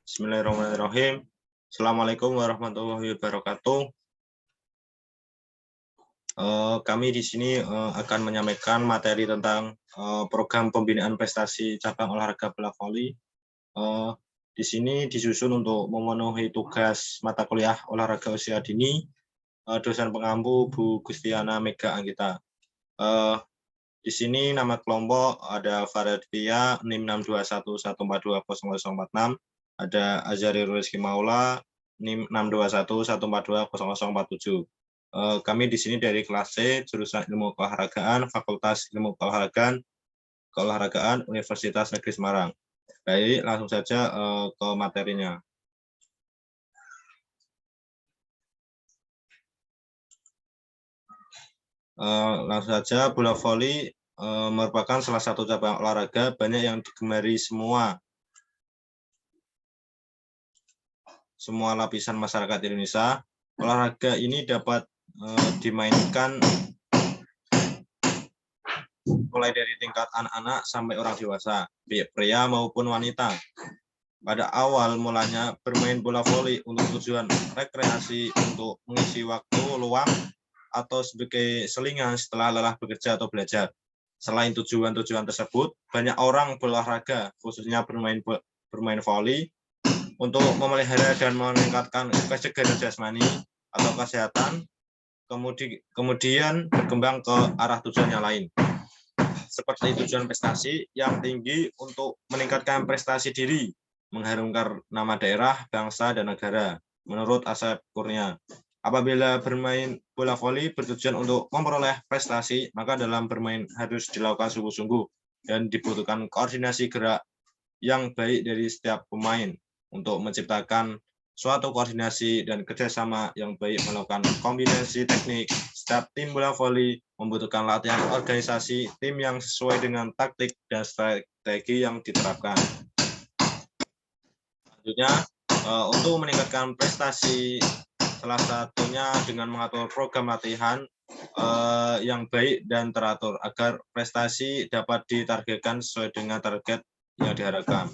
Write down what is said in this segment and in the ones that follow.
Bismillahirrahmanirrahim. Assalamualaikum warahmatullahi wabarakatuh. Kami di sini akan menyampaikan materi tentang program pembinaan prestasi cabang olahraga bola voli. Di sini disusun untuk memenuhi tugas mata kuliah olahraga usia dini. Dosen pengampu Bu Gustiana Mega Anggita. Di sini nama kelompok ada Faradvia NIM 62114200046, ada Azari Rizky Maula NIM 62114200047. Kami di sini dari kelas C, jurusan Ilmu Keolahragaan, Fakultas Ilmu Keolahragaan Universitas Negeri Semarang. Baik, langsung saja ke materinya. Langsung saja, bola voli merupakan salah satu cabang olahraga banyak yang digemari semua lapisan masyarakat Indonesia. Olahraga ini dapat dimainkan mulai dari tingkat anak-anak sampai orang dewasa, baik pria maupun wanita. Pada awal mulanya bermain bola voli untuk tujuan rekreasi, untuk mengisi waktu luang atau sebagai selingan setelah lelah bekerja atau belajar. Selain tujuan-tujuan tersebut, banyak orang berolahraga, khususnya bermain voli, untuk memelihara dan meningkatkan kesegaran jasmani atau kesehatan, kemudian berkembang ke arah tujuan yang lain, seperti tujuan prestasi yang tinggi untuk meningkatkan prestasi diri, mengharumkan nama daerah, bangsa, dan negara. Menurut Asep Kurnia, apabila bermain bola voli bertujuan untuk memperoleh prestasi, maka dalam bermain harus dilakukan sungguh-sungguh dan dibutuhkan koordinasi gerak yang baik dari setiap pemain untuk menciptakan suatu koordinasi dan kerjasama yang baik, melakukan kombinasi teknik. Setiap tim bola voli membutuhkan latihan organisasi tim yang sesuai dengan taktik dan strategi yang diterapkan. Selanjutnya, untuk meningkatkan prestasi, salah satunya dengan mengatur program latihan yang baik dan teratur agar prestasi dapat ditargetkan sesuai dengan target yang diharapkan.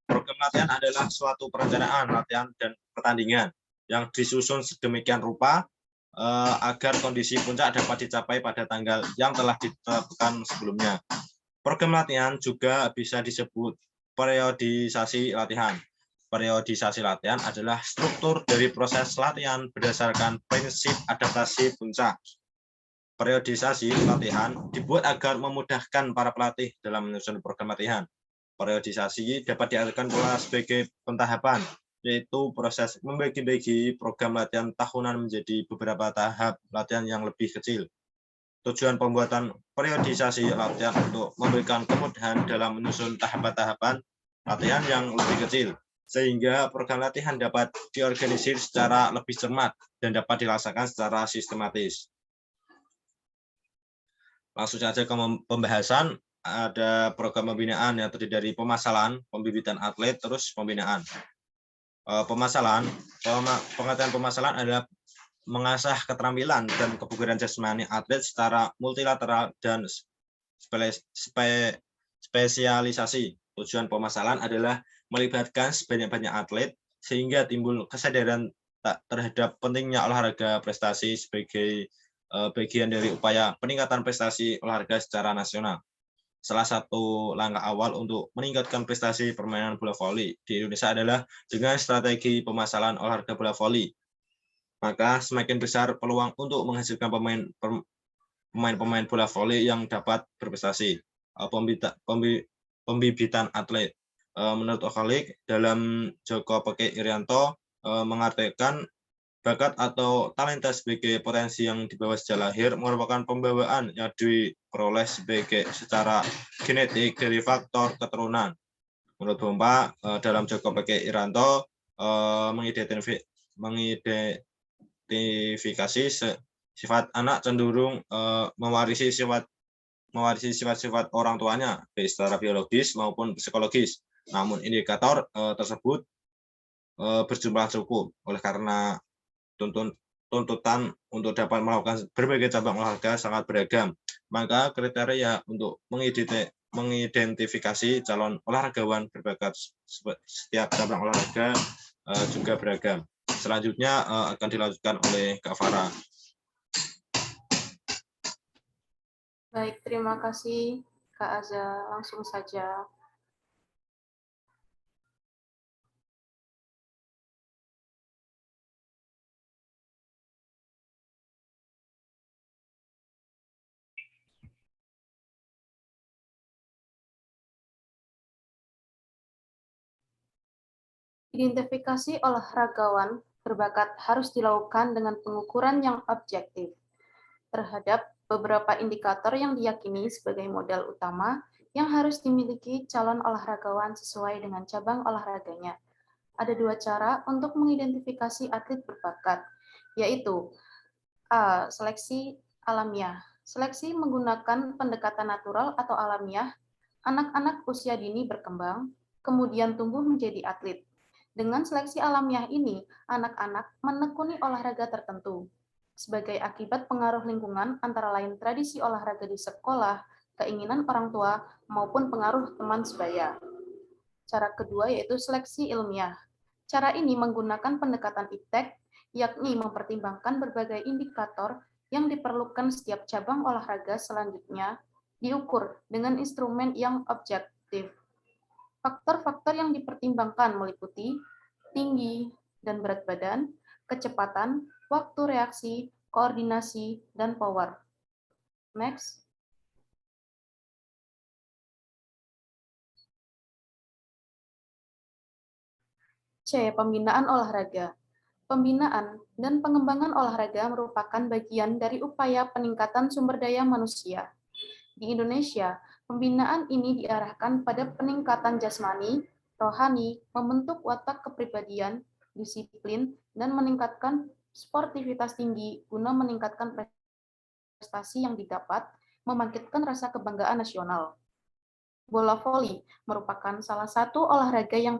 Program latihan adalah suatu perencanaan latihan dan pertandingan yang disusun sedemikian rupa agar kondisi puncak dapat dicapai pada tanggal yang telah ditetapkan sebelumnya. Program latihan juga bisa disebut periodisasi latihan. Periodisasi latihan adalah struktur dari proses latihan berdasarkan prinsip adaptasi puncak. Periodisasi latihan dibuat agar memudahkan para pelatih dalam menyusun program latihan. Periodisasi dapat diartikan pula sebagai pentahapan, yaitu proses membagi-bagi program latihan tahunan menjadi beberapa tahap latihan yang lebih kecil. Tujuan pembuatan periodisasi latihan untuk memberikan kemudahan dalam menyusun tahapan-tahapan latihan yang lebih kecil, sehingga program latihan dapat diorganisir secara lebih cermat dan dapat dilaksanakan secara sistematis. Langsung saja ke pembahasan. Ada program pembinaan yang terdiri dari pemasalan, pembibitan atlet, terus pembinaan. Pemasalan, pengertian pemasalan adalah mengasah keterampilan dan kebugaran jasmani atlet secara multilateral dan spesialisasi. Tujuan pemasalan adalah melibatkan sebanyak-banyak atlet sehingga timbul kesadaran terhadap pentingnya olahraga prestasi sebagai bagian dari upaya peningkatan prestasi olahraga secara nasional. Salah satu langkah awal untuk meningkatkan prestasi permainan bola voli di Indonesia adalah dengan strategi pemasaran olahraga bola voli. Maka semakin besar peluang untuk menghasilkan pemain bola voli yang dapat berprestasi. Pembibitan atlet. Menurut Okhalik, dalam Joko Peke Irianto mengartikan bakat atau talenta sebagai potensi yang dibawa sejak lahir merupakan pembawaan yang diperoleh secara genetik dari faktor keturunan. Menurut Bompa, dalam Joko Peke Irianto mengidentifikasi sifat anak cenderung mewarisi sifat-sifat orang tuanya, baik secara biologis maupun psikologis. Namun indikator tersebut berjumlah cukup. Oleh karena tuntutan untuk dapat melakukan berbagai cabang olahraga sangat beragam. Maka kriteria untuk mengidentifikasi calon olahragawan berbakat setiap cabang olahraga juga beragam. Selanjutnya akan dilanjutkan oleh Kak Farah. Baik, terima kasih Kak Aza. Langsung saja. Identifikasi olahragawan berbakat harus dilakukan dengan pengukuran yang objektif terhadap beberapa indikator yang diyakini sebagai modal utama yang harus dimiliki calon olahragawan sesuai dengan cabang olahraganya. Ada dua cara untuk mengidentifikasi atlet berbakat, yaitu A. Seleksi alamiah. Seleksi menggunakan pendekatan natural atau alamiah, anak-anak usia dini berkembang, kemudian tumbuh menjadi atlet. Dengan seleksi alamiah ini, anak-anak menekuni olahraga tertentu. Sebagai akibat pengaruh lingkungan antara lain tradisi olahraga di sekolah, keinginan orang tua, maupun pengaruh teman sebaya. Cara kedua yaitu seleksi ilmiah. Cara ini menggunakan pendekatan iptek, yakni mempertimbangkan berbagai indikator yang diperlukan setiap cabang olahraga selanjutnya diukur dengan instrumen yang objektif. Faktor-faktor yang dipertimbangkan meliputi tinggi dan berat badan, kecepatan, waktu reaksi, koordinasi, dan power. Next. C. Pembinaan olahraga. Pembinaan dan pengembangan olahraga merupakan bagian dari upaya peningkatan sumber daya manusia. Di Indonesia, pembinaan ini diarahkan pada peningkatan jasmani, rohani, membentuk watak kepribadian, disiplin, dan meningkatkan sportivitas tinggi guna meningkatkan prestasi yang didapat, membangkitkan rasa kebanggaan nasional. Bola voli merupakan salah satu olahraga yang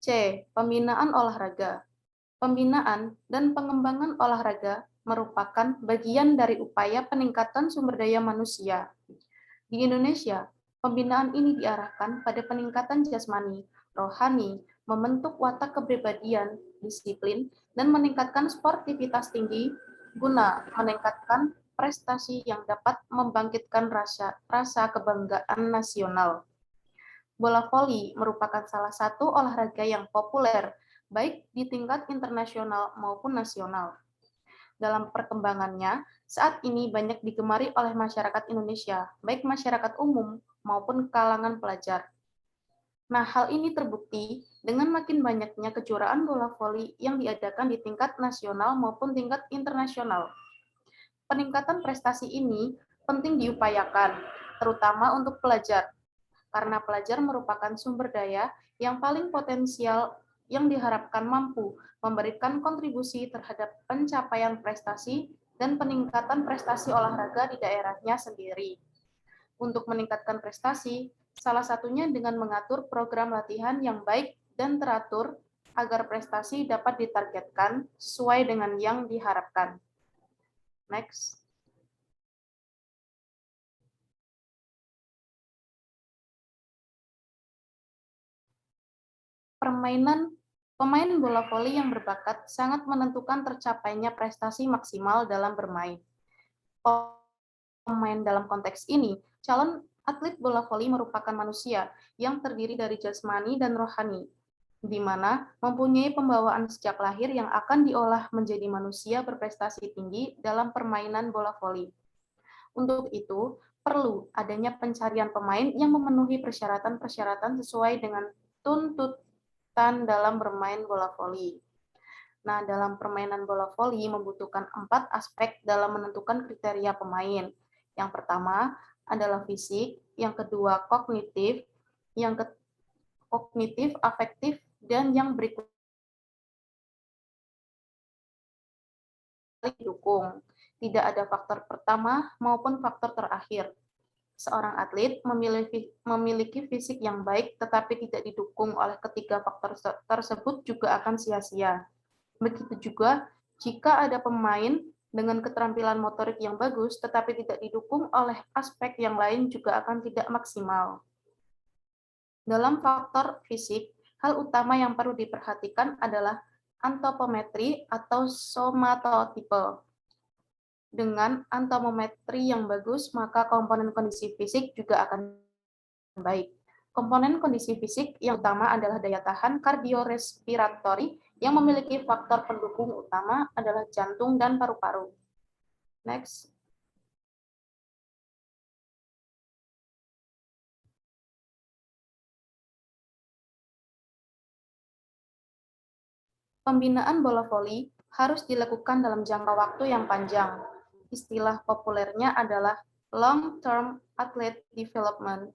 C. Pembinaan olahraga. Pembinaan dan pengembangan olahraga merupakan bagian dari upaya peningkatan sumber daya manusia. Di Indonesia, pembinaan ini diarahkan pada peningkatan jasmani, rohani, membentuk watak kepribadian, disiplin, dan meningkatkan sportivitas tinggi guna meningkatkan prestasi yang dapat membangkitkan rasa kebanggaan nasional. Bola voli merupakan salah satu olahraga yang populer, baik di tingkat internasional maupun nasional. Dalam perkembangannya, saat ini banyak digemari oleh masyarakat Indonesia, baik masyarakat umum maupun kalangan pelajar. Nah, hal ini terbukti dengan makin banyaknya kejuaraan bola voli yang diadakan di tingkat nasional maupun tingkat internasional. Peningkatan prestasi ini penting diupayakan, terutama untuk pelajar, karena pelajar merupakan sumber daya yang paling potensial yang diharapkan mampu memberikan kontribusi terhadap pencapaian prestasi dan peningkatan prestasi olahraga di daerahnya sendiri. Untuk meningkatkan prestasi, salah satunya dengan mengatur program latihan yang baik dan teratur agar prestasi dapat ditargetkan sesuai dengan yang diharapkan. Next. Pemain bola voli yang berbakat sangat menentukan tercapainya prestasi maksimal dalam bermain. Pemain dalam konteks ini, calon atlet bola voli merupakan manusia yang terdiri dari jasmani dan rohani, di mana mempunyai pembawaan sejak lahir yang akan diolah menjadi manusia berprestasi tinggi dalam permainan bola voli. Untuk itu, perlu adanya pencarian pemain yang memenuhi persyaratan-persyaratan sesuai dengan tuntutan dalam bermain bola voli. Nah, dalam permainan bola voli membutuhkan 4 aspek dalam menentukan kriteria pemain. Yang pertama adalah fisik, yang kedua kognitif, kognitif, afektif, dan yang berikut didukung. Tidak ada faktor pertama maupun faktor terakhir. Seorang atlet memiliki fisik yang baik tetapi tidak didukung oleh ketiga faktor tersebut juga akan sia-sia. Begitu juga jika ada pemain dengan keterampilan motorik yang bagus tetapi tidak didukung oleh aspek yang lain juga akan tidak maksimal. Dalam faktor fisik, hal utama yang perlu diperhatikan adalah antropometri atau somatotipe. Dengan antropometri yang bagus, maka komponen kondisi fisik juga akan baik. Komponen kondisi fisik yang utama adalah daya tahan kardiorespiratori yang memiliki faktor pendukung utama adalah jantung dan paru-paru. Next. Pembinaan bola voli harus dilakukan dalam jangka waktu yang panjang. Istilah populernya adalah Long-Term Athlete Development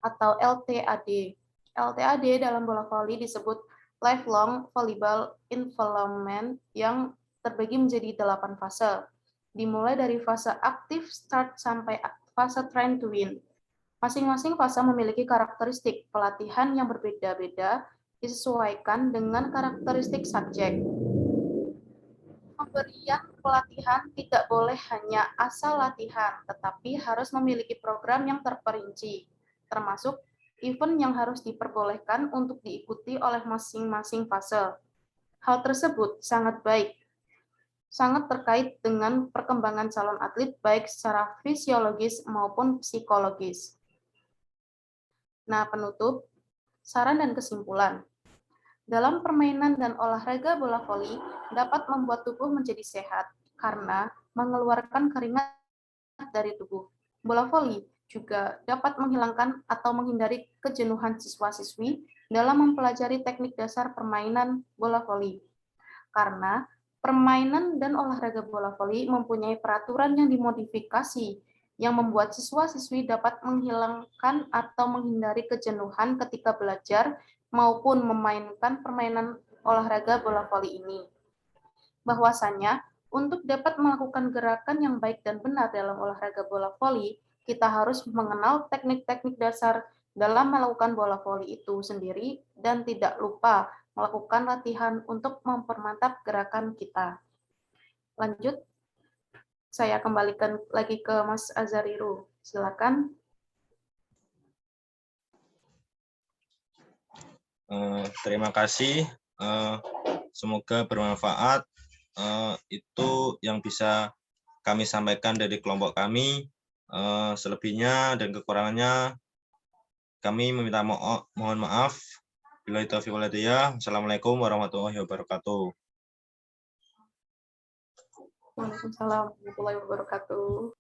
atau LTAD. LTAD dalam bola voli disebut Lifelong Volleyball Involvement yang terbagi menjadi 8 fase. Dimulai dari fase aktif start sampai fase train to win. Masing-masing fase memiliki karakteristik pelatihan yang berbeda-beda disesuaikan dengan karakteristik subjek. Pemberian pelatihan tidak boleh hanya asal latihan, tetapi harus memiliki program yang terperinci, termasuk event yang harus diperbolehkan untuk diikuti oleh masing-masing fase. Hal tersebut sangat baik, sangat terkait dengan perkembangan calon atlet baik secara fisiologis maupun psikologis. Nah, penutup, saran dan kesimpulan. Dalam permainan dan olahraga bola voli dapat membuat tubuh menjadi sehat karena mengeluarkan keringat dari tubuh. Bola voli juga dapat menghilangkan atau menghindari kejenuhan siswa-siswi dalam mempelajari teknik dasar permainan bola voli. Karena permainan dan olahraga bola voli mempunyai peraturan yang dimodifikasi yang membuat siswa-siswi dapat menghilangkan atau menghindari kejenuhan ketika belajar maupun memainkan permainan olahraga bola voli ini. Bahwasanya, untuk dapat melakukan gerakan yang baik dan benar dalam olahraga bola voli, kita harus mengenal teknik-teknik dasar dalam melakukan bola voli itu sendiri dan tidak lupa melakukan latihan untuk mempermantap gerakan kita. Lanjut, saya kembalikan lagi ke Mas Azariru. Silakan. Terima kasih. Semoga bermanfaat. Itu yang bisa kami sampaikan dari kelompok kami. Selebihnya dan kekurangannya kami meminta mohon maaf. Billahi taufiq wal hidayah. Assalamualaikum warahmatullahi wabarakatuh. Waalaikumsalam warahmatullahi wabarakatuh.